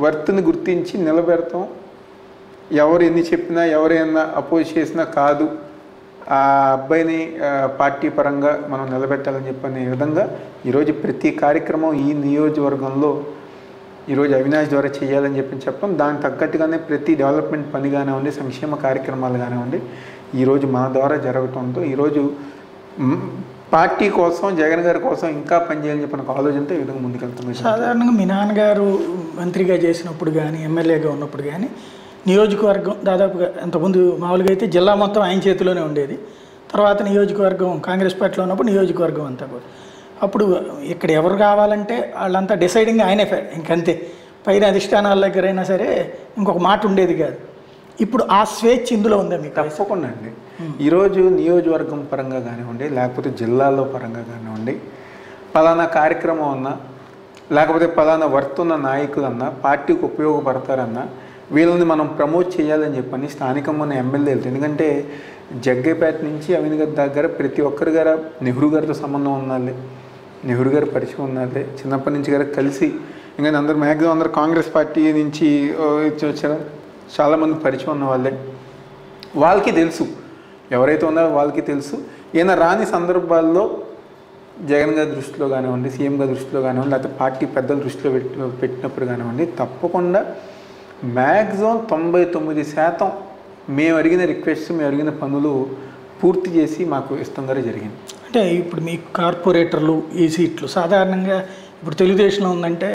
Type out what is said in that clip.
వర్త్ని గుర్తించి నిలబెడతాం. ఎవరు ఎన్ని చెప్పినా ఎవరైనా అపోజ్ చేసినా కాదు, ఆ అబ్బాయిని పార్టీ పరంగా మనం నిలబెట్టాలని చెప్పనే విధంగా ఈరోజు ప్రతి కార్యక్రమం ఈ నియోజకవర్గంలో ఈరోజు అవినాష్ ద్వారా చేయాలని చెప్పాం. దానికి తగ్గట్టుగానే ప్రతి డెవలప్మెంట్ పని కానివ్వండి, సంక్షేమ కార్యక్రమాలు కానివ్వండి ఈరోజు మన ద్వారా జరుగుతుందో ఈరోజు పార్టీ కోసం, జగన్ గారి కోసం ఇంకా పనిచేయాలని చెప్పిన ఒక ఆలోచనతో ఈ విధంగా ముందుకెళ్తున్నాం. సాధారణంగా మీ నాన్నగారు మంత్రిగా చేసినప్పుడు కానీ, ఎమ్మెల్యేగా ఉన్నప్పుడు కానీ నియోజకవర్గం దాదాపుగా అంతకుముందు మామూలుగా అయితే జిల్లా మొత్తం ఆయన చేతిలోనే ఉండేది. తర్వాత నియోజకవర్గం కాంగ్రెస్ పార్టీలో ఉన్నప్పుడు నియోజకవర్గం అంతా కూడా అప్పుడు ఇక్కడ ఎవరు కావాలంటే వాళ్ళంతా డిసైడింగ్ ఆయనే, ఇంకంతే. పైన అధిష్టానాల దగ్గరైనా సరే ఇంకొక మాట ఉండేది కాదు. ఇప్పుడు ఆ స్వేచ్ఛ ఇందులో ఉందా మీకు? తప్పకుండా అండి. ఈరోజు నియోజకవర్గం పరంగా కానివ్వండి, లేకపోతే జిల్లాలో పరంగా కానివ్వండి, పలానా కార్యక్రమం అన్నా, లేకపోతే పలానా వర్త్ ఉన్న నాయకులన్నా, పార్టీకి ఉపయోగపడతారన్నా వీళ్ళని మనం ప్రమోట్ చేయాలని చెప్పని స్థానికంగా ఉన్న ఎమ్మెల్యేలు, ఎందుకంటే జగ్గేపేట నుంచి అవిని గారి దగ్గర ప్రతి ఒక్కరి గారు నెహ్రూ గారితో సంబంధం ఉన్నది, నెహ్రూ గారి పరిచయం ఉన్నది, చిన్నప్పటి నుంచి గారు కలిసి, ఇంకా అందరూ మ్యాక్సిమం అందరూ కాంగ్రెస్ పార్టీ నుంచి వచ్చారు, చాలామంది పరిచయం ఉన్న వాళ్ళే. వాళ్ళకి తెలుసు, ఎవరైతే ఉన్నారో వాళ్ళకి తెలుసు. ఈయన రాని సందర్భాల్లో జగన్ గారి దృష్టిలో కానివ్వండి, సీఎం గారి దృష్టిలో కానివ్వండి, లేకపోతే పార్టీ పెద్దల దృష్టిలో పెట్టినప్పుడు కానివ్వండి, తప్పకుండా మ్యాక్సిమం 99% మేము అడిగిన రిక్వెస్ట్, మేము అడిగిన పనులు పూర్తి చేసి మాకు ఇష్టం గారే జరిగింది. అంటే ఇప్పుడు మీ కార్పొరేటర్లు ఈ సీట్లు సాధారణంగా ఇప్పుడు తెలుగుదేశంలో ఉందంటే